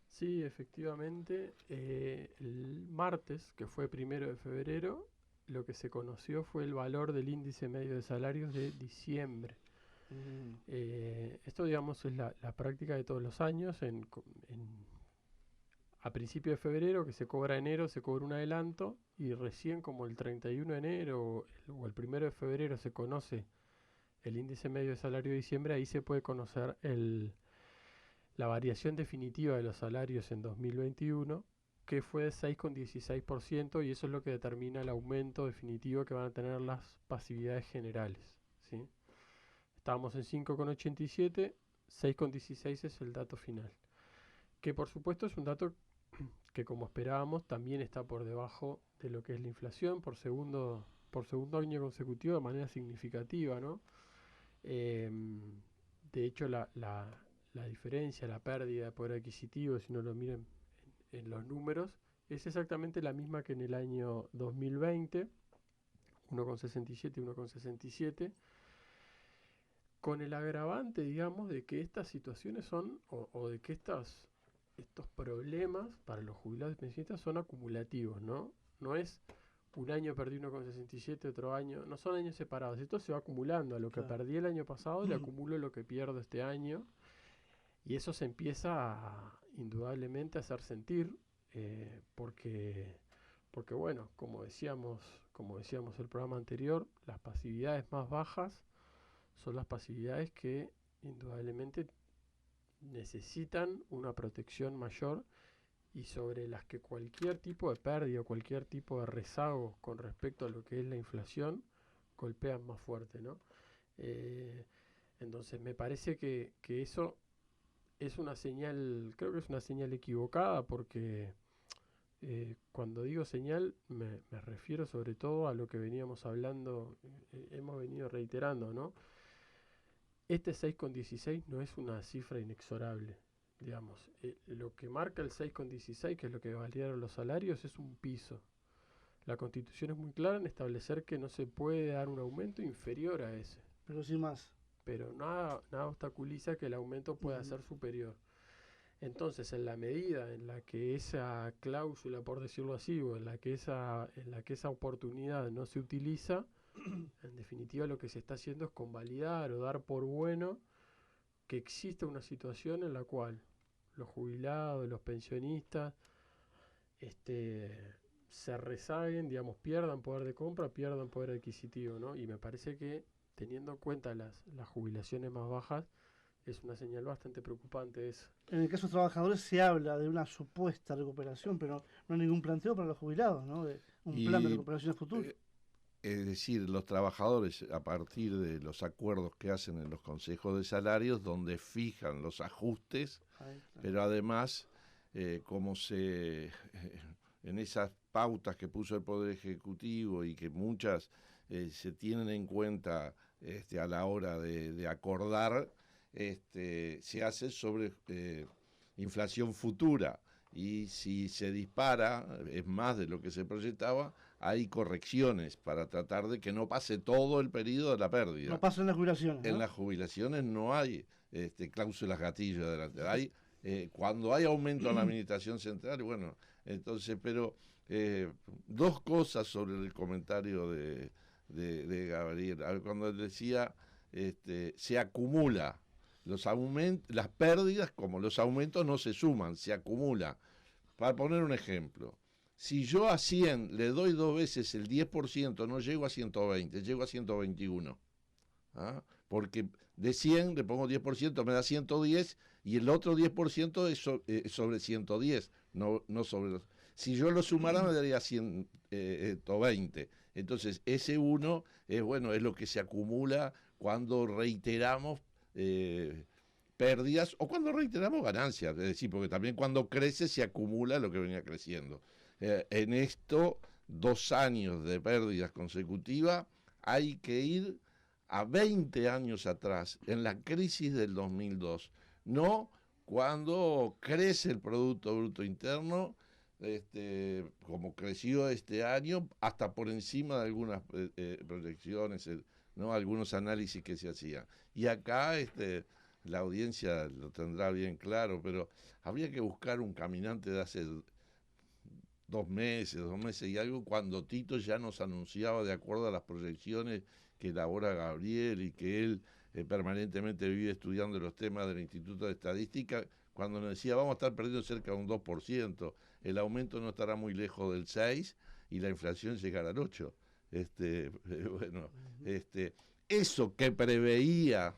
Sí, efectivamente. El martes, que fue 1 de febrero, lo que se conoció fue el valor del índice medio de salarios de diciembre. Esto, digamos, es la práctica de todos los años. A principio de febrero, que se cobra enero, se cobra un adelanto, y recién como el 31 de enero o el 1 de febrero se conoce el índice medio de salario de diciembre, ahí se puede conocer la variación definitiva de los salarios en 2021, que fue de 6,16%, y eso es lo que determina el aumento definitivo que van a tener las pasividades generales, ¿sí? Estábamos en 5,87, 6,16 es el dato final, que por supuesto es un dato que como esperábamos también está por debajo de lo que es la inflación por segundo año consecutivo de manera significativa, ¿no? De hecho, la diferencia, la pérdida de poder adquisitivo, si uno lo mira en los números, es exactamente la misma que en el año 2020, 1,67 y 1,67, con el agravante, digamos, de que estas situaciones son, o de que estos problemas para los jubilados y pensionistas son acumulativos, ¿no? No es un año perdí 1,67, otro año, no son años separados, esto se va acumulando, a lo que perdí el año pasado le acumulo lo que pierdo este año, y eso se empieza indudablemente a hacer sentir, porque bueno, como decíamos el programa anterior, las pasividades más bajas son las pasividades que indudablemente necesitan una protección mayor y sobre las que cualquier tipo de pérdida o cualquier tipo de rezago con respecto a lo que es la inflación golpean más fuerte, ¿no? Entonces me parece que eso es una señal, creo que es una señal equivocada, porque cuando digo señal me refiero sobre todo a lo que veníamos hablando, hemos venido reiterando, ¿no? Este 6,16 no es una cifra inexorable, digamos. Lo que marca el 6,16, que es lo que valieron los salarios, es un piso. La Constitución es muy clara en establecer que no se puede dar un aumento inferior a ese. Pero sin más. Pero nada obstaculiza que el aumento pueda ser superior. Entonces, en la medida en la que esa cláusula, por decirlo así, o en la que esa oportunidad no se utiliza, en definitiva lo que se está haciendo es convalidar o dar por bueno que existe una situación en la cual los jubilados, los pensionistas, se rezaguen, digamos, pierdan poder de compra, pierdan poder adquisitivo, ¿no? Y me parece que, teniendo en cuenta las jubilaciones más bajas, es una señal bastante preocupante eso. En el caso de los trabajadores se habla de una supuesta recuperación, pero no hay ningún planteo para los jubilados, ¿no? De un plan de recuperación futuro. Es decir, los trabajadores, a partir de los acuerdos que hacen en los consejos de salarios, donde fijan los ajustes, pero además, como en esas pautas que puso el Poder Ejecutivo y que muchas se tienen en cuenta a la hora de acordar, se hace sobre inflación futura, y si se dispara, es más de lo que se proyectaba, hay correcciones para tratar de que no pase todo el periodo de la pérdida. No pasa en las jubilaciones, ¿no? En las jubilaciones no hay cláusulas gatillo adelante. Hay, cuando hay aumento en la administración central, bueno, entonces, pero dos cosas sobre el comentario de Gabriel. Cuando él decía, se acumula. Las pérdidas, como los aumentos, no se suman, se acumula. Para poner un ejemplo, si yo a 100 le doy 2 veces el 10%, no llego a 120, llego a 121. ¿Ah? Porque de 100 le pongo 10%, me da 110, y el otro 10% es sobre 110, no sobre... Si yo lo sumara me daría 120. Entonces, ese 1 es lo que se acumula cuando reiteramos pérdidas o cuando reiteramos ganancias, es decir, porque también cuando crece se acumula lo que venía creciendo. En esto, 2 años de pérdidas consecutivas, hay que ir a 20 años atrás, en la crisis del 2002, no cuando crece el Producto Bruto Interno, como creció este año, hasta por encima de algunas proyecciones, ¿no? Algunos análisis que se hacían. Y acá la audiencia lo tendrá bien claro, pero habría que buscar un caminante de hace 2 meses y algo, cuando Tito ya nos anunciaba, de acuerdo a las proyecciones que elabora Gabriel y que él permanentemente vive estudiando los temas del Instituto de Estadística, cuando nos decía vamos a estar perdiendo cerca de un 2%, el aumento no estará muy lejos del 6% y la inflación llegará al 8%. Eso que preveía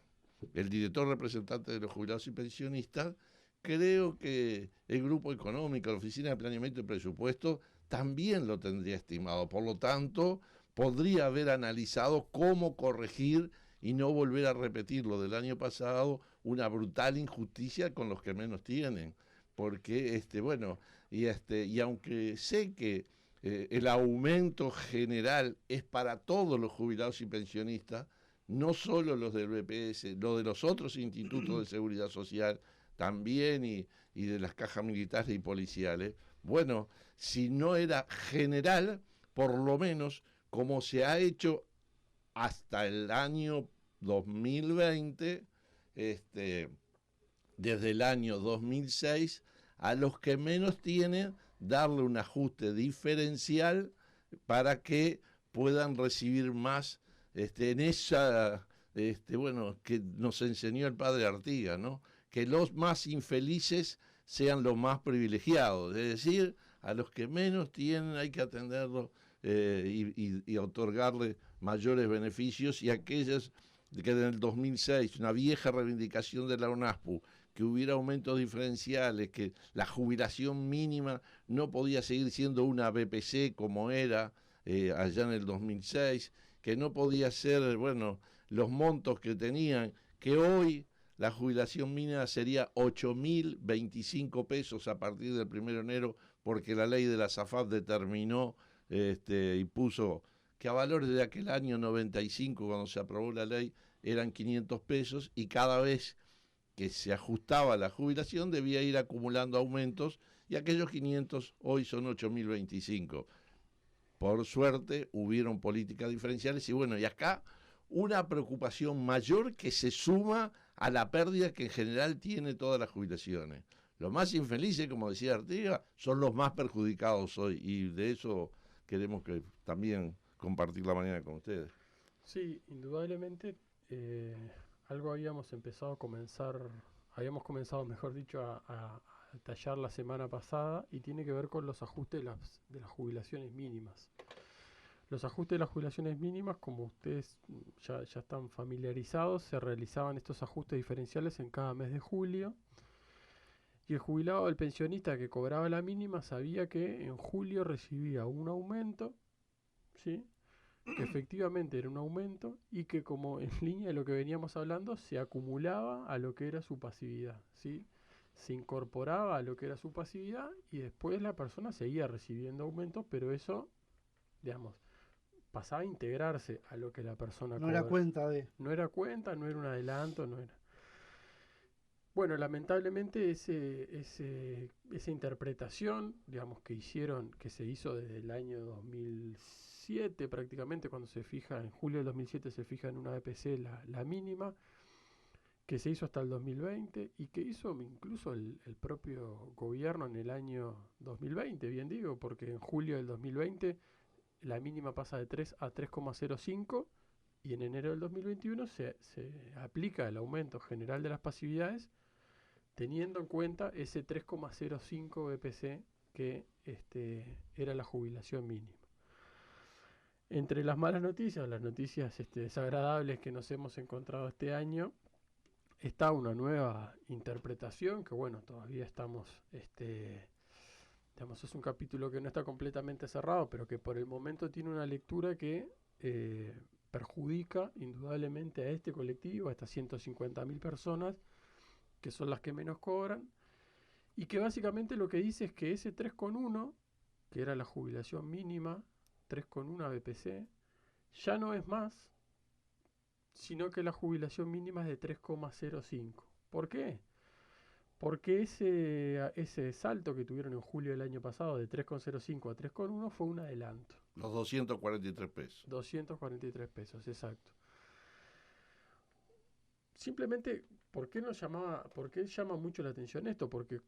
el director representante de los jubilados y pensionistas, creo que el Grupo Económico, la Oficina de Planeamiento y Presupuesto, también lo tendría estimado. Por lo tanto, podría haber analizado cómo corregir y no volver a repetir lo del año pasado, una brutal injusticia con los que menos tienen. porque bueno, y aunque sé que el aumento general es para todos los jubilados y pensionistas, no solo los del BPS, los de los otros institutos de seguridad social también y de las cajas militares y policiales. Bueno, si no era general, por lo menos como se ha hecho hasta el año 2020, desde el año 2006, a los que menos tienen, darle un ajuste diferencial para que puedan recibir más en esa, bueno, que nos enseñó el padre Artigas, ¿no? Que los más infelices sean los más privilegiados, es decir, a los que menos tienen hay que atenderlos y otorgarle mayores beneficios, y aquellos que en el 2006, una vieja reivindicación de la UNASPU, que hubiera aumentos diferenciales, que la jubilación mínima no podía seguir siendo una BPC como era allá en el 2006, que no podía ser, bueno, los montos que tenían, que hoy la jubilación mínima sería 8.025 pesos a partir del 1 de enero, porque la ley de la SAFAP determinó y puso que a valores de aquel año 95, cuando se aprobó la ley, eran 500 pesos, y cada vez que se ajustaba la jubilación debía ir acumulando aumentos, y aquellos 500 hoy son 8.025. Por suerte hubieron políticas diferenciales, y bueno, y acá una preocupación mayor que se suma a la pérdida que en general tiene todas las jubilaciones. Los más infelices, como decía Artigas, son los más perjudicados hoy, y de eso queremos que también compartir la mañana con ustedes. Sí, indudablemente algo habíamos comenzado, mejor dicho, a tallar la semana pasada, y tiene que ver con los ajustes de las jubilaciones mínimas. Los ajustes de las jubilaciones mínimas, como ustedes ya están familiarizados, se realizaban estos ajustes diferenciales en cada mes de julio, y el jubilado, el pensionista que cobraba la mínima, sabía que en julio recibía un aumento, ¿sí?, que efectivamente era un aumento, y que, como en línea de lo que veníamos hablando, se acumulaba a lo que era su pasividad, ¿sí? Se incorporaba a lo que era su pasividad, y después la persona seguía recibiendo aumentos, pero eso, digamos, pasaba a integrarse a lo que la persona No era cuenta de... No era cuenta, no era un adelanto, no era... Bueno, lamentablemente esa interpretación, digamos, que se hizo desde el año 2007 prácticamente, cuando se fija, en julio del 2007 se fija en una BPC la mínima, que se hizo hasta el 2020, y que hizo incluso el propio gobierno en el año 2020, bien digo, porque en julio del 2020 la mínima pasa de 3 a 3,05, y en enero del 2021 se aplica el aumento general de las pasividades, teniendo en cuenta ese 3,05 BPC que era la jubilación mínima. Entre las malas noticias, las noticias desagradables que nos hemos encontrado este año, está una nueva interpretación que, bueno, todavía estamos, digamos, es un capítulo que no está completamente cerrado, pero que por el momento tiene una lectura que perjudica indudablemente a este colectivo, a estas 150.000 personas, que son las que menos cobran, y que básicamente lo que dice es que ese 3,1, que era la jubilación mínima, 3,1 BPC, ya no es más, sino que la jubilación mínima es de 3,05. ¿Por qué? Porque ese salto que tuvieron en julio del año pasado de 3,05 a 3,1 fue un adelanto. Los 243 pesos. 243 pesos, exacto. Simplemente, ¿por qué llama mucho la atención esto? Porque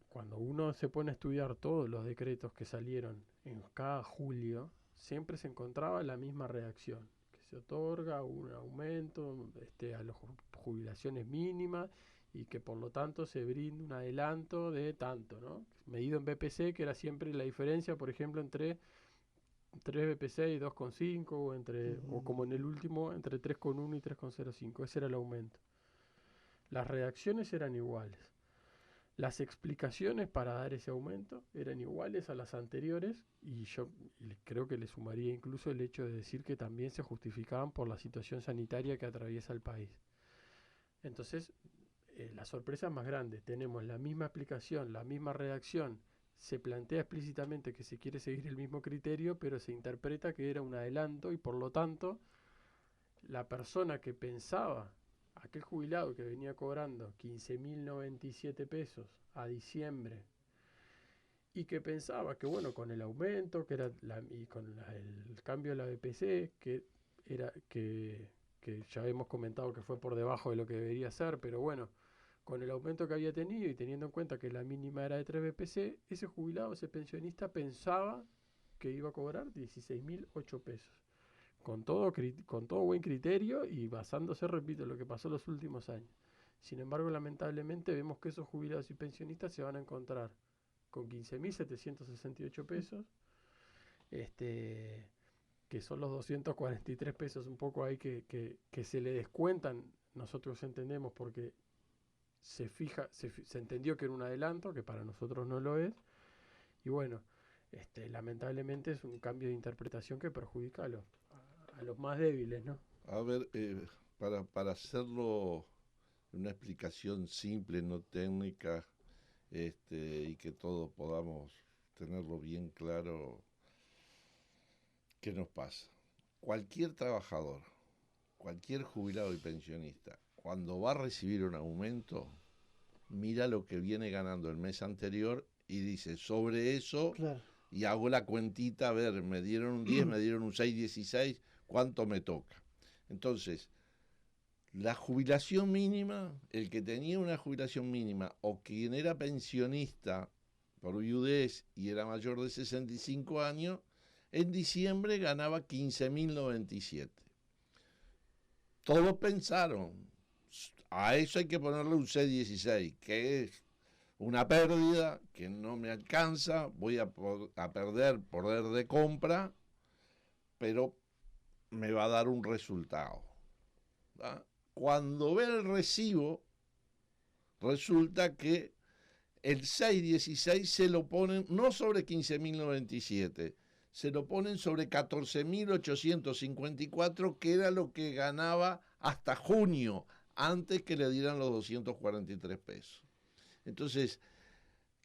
cuando uno se pone a estudiar todos los decretos que salieron en cada julio, siempre se encontraba la misma reacción, que se otorga un aumento a las jubilaciones mínimas, y que por lo tanto se brinda un adelanto de tanto, ¿no? Medido en BPC, que era siempre la diferencia, por ejemplo, entre 3 BPC y 2,5, o como en el último, entre 3,1 y 3,05. Ese era el aumento. Las reacciones eran iguales. Las explicaciones para dar ese aumento eran iguales a las anteriores, y yo creo que le sumaría incluso el hecho de decir que también se justificaban por la situación sanitaria que atraviesa el país. Entonces, la sorpresa es más grande. Tenemos la misma explicación, la misma redacción. Se plantea explícitamente que se quiere seguir el mismo criterio, pero se interpreta que era un adelanto y por lo tanto la persona que pensaba, aquel jubilado que venía cobrando 15.097 pesos a diciembre y que pensaba que bueno, con el aumento que era y con el cambio de la BPC, que ya hemos comentado que fue por debajo de lo que debería ser, pero bueno, con el aumento que había tenido y teniendo en cuenta que la mínima era de 3 BPC, ese jubilado, ese pensionista pensaba que iba a cobrar 16.008 pesos. Con todo buen criterio y basándose, repito, en lo que pasó los últimos años. Sin embargo, lamentablemente vemos que esos jubilados y pensionistas se van a encontrar con 15.768 pesos, que son los 243 pesos un poco ahí que se le descuentan, nosotros entendemos porque se entendió que era un adelanto, que para nosotros no lo es, y bueno, lamentablemente es un cambio de interpretación que perjudica a los más débiles, ¿no? A ver, para hacerlo una explicación simple, no técnica, y que todos podamos tenerlo bien claro, ¿qué nos pasa? Cualquier trabajador, cualquier jubilado y pensionista, cuando va a recibir un aumento, mira lo que viene ganando el mes anterior y dice, sobre eso, claro, y hago la cuentita, a ver, me dieron un 10, me dieron un 6,16, ¿cuánto me toca? Entonces, la jubilación mínima, el que tenía una jubilación mínima o quien era pensionista por viudez y era mayor de 65 años, en diciembre ganaba 15.097. Todos pensaron, a eso hay que ponerle un 6,16, que es una pérdida que no me alcanza, voy a perder poder de compra, pero me va a dar un resultado, ¿verdad? Cuando ve el recibo, resulta que el 6,16 se lo ponen no sobre 15.097, se lo ponen sobre 14.854, que era lo que ganaba hasta junio, antes que le dieran los 243 pesos. Entonces,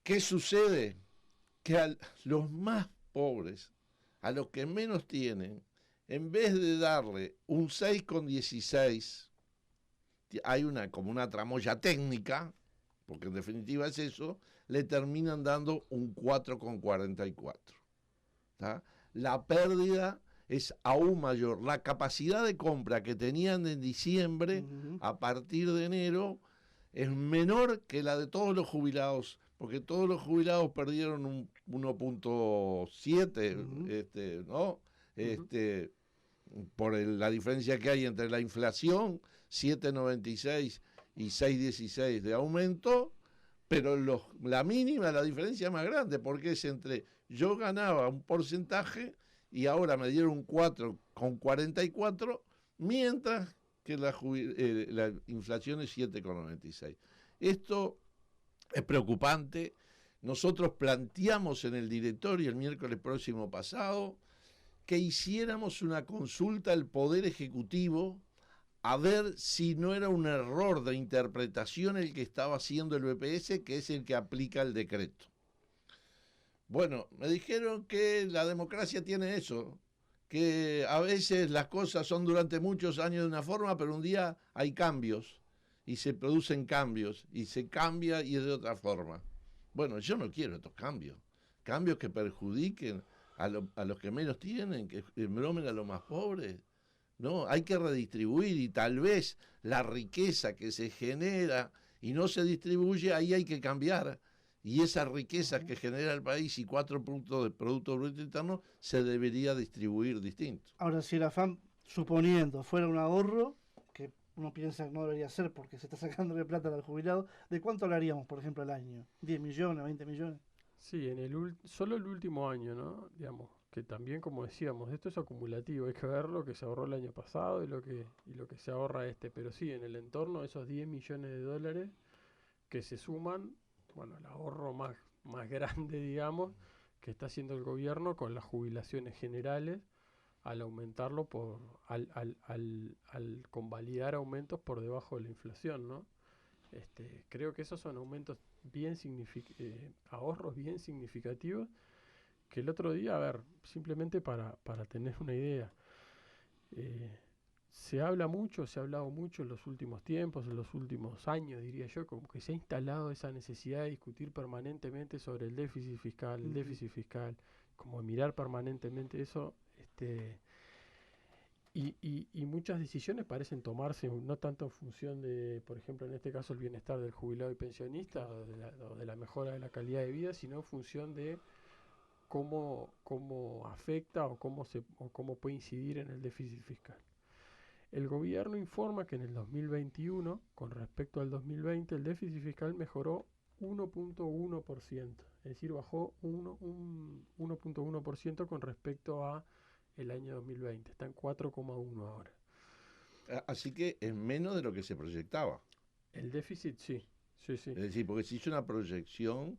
¿qué sucede? Que a los más pobres, a los que menos tienen, en vez de darle un 6,16, hay como una tramoya técnica, porque en definitiva es eso, le terminan dando un 4,44. ¿Tá? La pérdida es aún mayor. La capacidad de compra que tenían en diciembre, a partir de enero, es menor que la de todos los jubilados, porque todos los jubilados perdieron un 1,7, ¿no? Por la diferencia que hay entre la inflación, 7,96 y 6,16 de aumento, pero la mínima, la diferencia es más grande, porque es entre yo ganaba un porcentaje y ahora me dieron un 4,44, mientras que la inflación es 7,96. Esto es preocupante. Nosotros planteamos en el directorio el miércoles próximo pasado que hiciéramos una consulta al Poder Ejecutivo a ver si no era un error de interpretación el que estaba haciendo el BPS, que es el que aplica el decreto. Bueno, me dijeron que la democracia tiene eso, que a veces las cosas son durante muchos años de una forma, pero un día hay cambios y se producen cambios y se cambia y es de otra forma. Bueno, yo no quiero estos cambios que perjudiquen a los que menos tienen, que embromen a los más pobres. No, hay que redistribuir y tal vez la riqueza que se genera y no se distribuye, ahí hay que cambiar. Y esa riqueza que genera el país y 4 puntos del Producto Bruto Interno se debería distribuir distinto. Ahora, si el afán, suponiendo, fuera un ahorro, que uno piensa que no debería ser porque se está sacando de plata al jubilado, ¿de cuánto hablaríamos, por ejemplo, al año? ¿10 millones, 20 millones? Sí, solo el último año, ¿no? Digamos, que también, como decíamos, esto es acumulativo, hay que ver lo que se ahorró el año pasado y lo que se ahorra pero sí, en el entorno, esos 10 millones de dólares que se suman, bueno, el ahorro más grande, digamos, que está haciendo el gobierno con las jubilaciones generales al aumentarlo al convalidar aumentos por debajo de la inflación, ¿no? Creo que esos son aumentos bien ahorros bien significativos, que el otro día, a ver, simplemente para tener una idea, se ha hablado mucho en los últimos tiempos, en los últimos años, diría yo, como que se ha instalado esa necesidad de discutir permanentemente sobre el déficit fiscal, como mirar permanentemente eso, y muchas decisiones parecen tomarse no tanto en función de, por ejemplo, en este caso, el bienestar del jubilado y pensionista o de la mejora de la calidad de vida, sino en función de cómo afecta o cómo puede incidir en el déficit fiscal. El gobierno informa que en el 2021, con respecto al 2020, el déficit fiscal mejoró 1.1%, es decir, bajó 1.1% con respecto a el año 2020, está en 4,1 ahora. Así que es menos de lo que se proyectaba. El déficit sí. Es decir, porque se hizo una proyección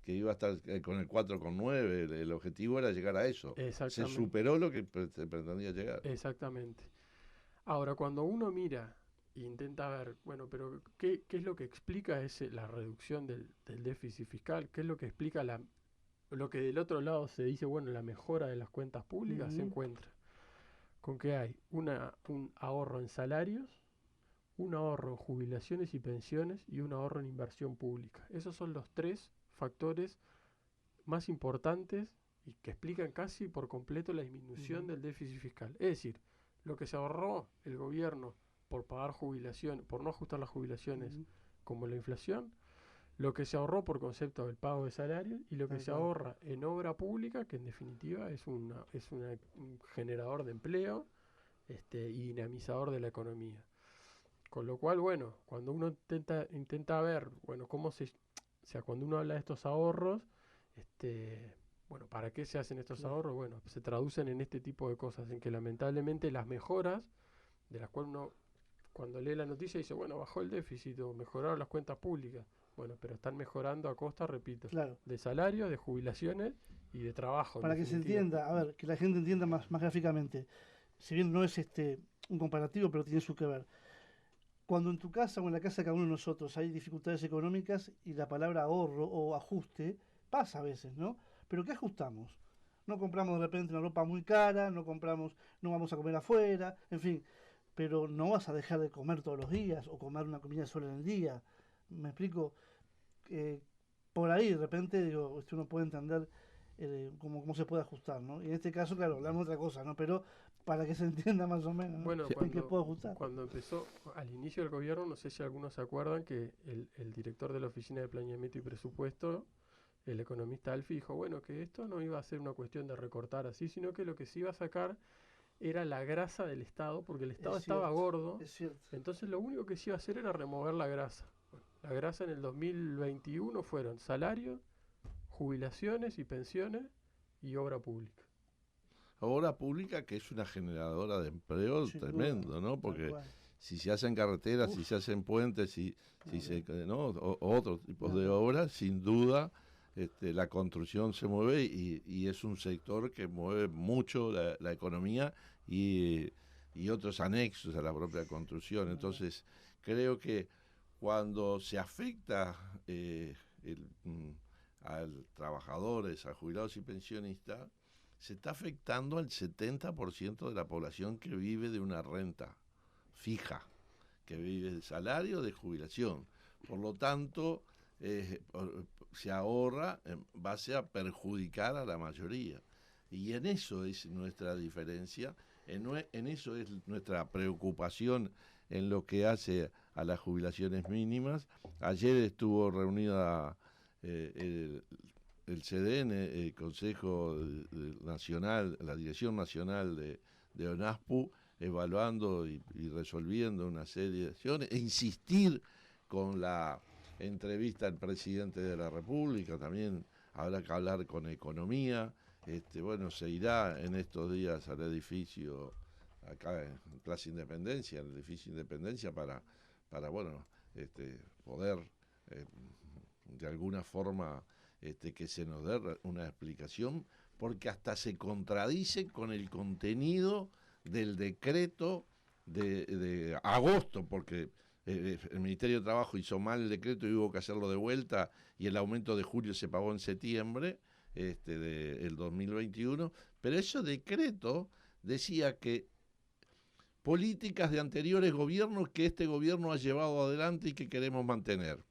que iba a estar con el 4,9, el objetivo era llegar a eso. Se superó lo que se pretendía llegar. Exactamente. Ahora, cuando uno mira e intenta ver, bueno, pero ¿qué es lo que explica la reducción del déficit fiscal? ¿Qué es lo que explica lo que del otro lado se dice, bueno, la mejora de las cuentas públicas? Se encuentra con que hay un ahorro en salarios, un ahorro en jubilaciones y pensiones y un ahorro en inversión pública. Esos son los tres factores más importantes y que explican casi por completo la disminución del déficit fiscal. Es decir, lo que se ahorró el gobierno por pagar jubilación, por no ajustar las jubilaciones como la inflación, lo que se ahorró por concepto del pago de salarios y lo que se ahorra en obra pública, que en definitiva es un generador de empleo y dinamizador de la economía. Con lo cual, bueno, cuando uno intenta ver, bueno, cuando uno habla de estos ahorros, bueno, ¿para qué se hacen estos ahorros? Bueno, se traducen en este tipo de cosas, en que lamentablemente las mejoras, de las cuales uno cuando lee la noticia dice, bueno, bajó el déficit o mejoraron las cuentas públicas. Bueno, pero están mejorando a costa, repito, de salarios, de jubilaciones y de trabajo. Para que se entienda, a ver, que la gente entienda más gráficamente, si bien no es un comparativo, pero tiene su que ver. Cuando en tu casa o en la casa de cada uno de nosotros hay dificultades económicas y la palabra ahorro o ajuste pasa a veces, ¿no? Pero ¿qué ajustamos? No compramos de repente una ropa muy cara, no vamos a comer afuera, en fin, pero no vas a dejar de comer todos los días o comer una comida sola en el día. ¿Me explico? Por ahí de repente digo, uno puede entender cómo se puede ajustar, ¿no? Y en este caso, claro, hablamos de otra cosa, ¿no? Pero para que se entienda más o menos, ¿no? Bueno, ¿Qué puedo ajustar? Cuando empezó, al inicio del gobierno, no sé si algunos se acuerdan que el director de la Oficina de Planeamiento y Presupuesto, el economista Alfi, dijo, bueno, que esto no iba a ser una cuestión de recortar así, sino que lo que se iba a sacar era la grasa del Estado, porque el Estado estaba gordo, entonces lo único que se iba a hacer era remover la grasa. Bueno, la grasa en el 2021 fueron salarios, jubilaciones y pensiones y obra pública. Obra pública que es una generadora de empleo tremendo, ¿no? Porque si se hacen carreteras, si se hacen puentes, otros tipos de obras, sin duda la construcción se mueve y es un sector que mueve mucho la economía y otros anexos a la propia construcción. Entonces, creo que cuando se afecta al trabajadores, a jubilados y pensionistas, se está afectando al 70% de la población que vive de una renta fija, que vive de salario de jubilación. Por lo tanto, se ahorra en base a perjudicar a la mayoría. Y en eso es nuestra diferencia, en eso es nuestra preocupación en lo que hace a las jubilaciones mínimas. Ayer estuvo reunida el CDN, el Consejo Nacional, la Dirección Nacional de ONASPU, evaluando y resolviendo una serie de acciones, e insistir con la entrevista al presidente de la República. También habrá que hablar con economía. Bueno, se irá en estos días al edificio acá en Plaza Independencia, el edificio Independencia, para poder de alguna forma que se nos dé una explicación, porque hasta se contradice con el contenido del decreto de agosto, porque el Ministerio de Trabajo hizo mal el decreto y hubo que hacerlo de vuelta, y el aumento de julio se pagó en septiembre del 2021, pero ese decreto decía que políticas de anteriores gobiernos que este gobierno ha llevado adelante y que queremos mantener.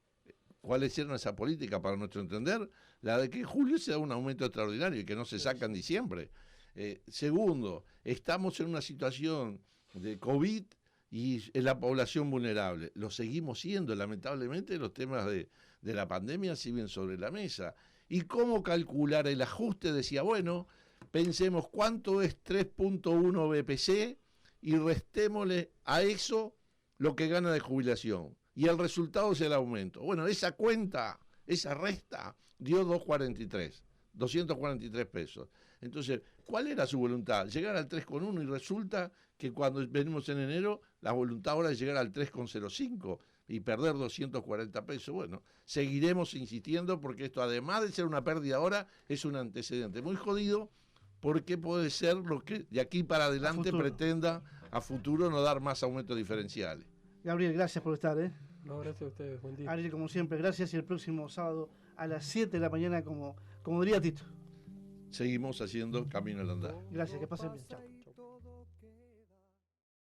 ¿Cuáles eran esas políticas para nuestro entender? La de que en julio se da un aumento extraordinario y que no se saca en diciembre. Segundo, estamos en una situación de COVID y en la población vulnerable. Lo seguimos siendo, lamentablemente los temas de la pandemia siguen sobre la mesa. ¿Y cómo calcular el ajuste? Decía, bueno, pensemos cuánto es 3.1 BPC y restémosle a eso lo que gana de jubilación. Y el resultado es el aumento. Bueno, esa cuenta, esa resta, dio 243 pesos. Entonces, ¿cuál era su voluntad? Llegar al 3,1 y resulta que cuando venimos en enero, la voluntad ahora es llegar al 3,05 y perder 240 pesos. Bueno, seguiremos insistiendo porque esto, además de ser una pérdida ahora, es un antecedente muy jodido, porque puede ser lo que de aquí para adelante pretenda a futuro no dar más aumentos diferenciales. Gabriel, gracias por estar. No, gracias a ustedes, buen día. Ariel, como siempre, gracias, y el próximo sábado a las 7 de la mañana, como diría Tito. Seguimos haciendo Camino al Andar. Gracias, que pasen bien. Chao.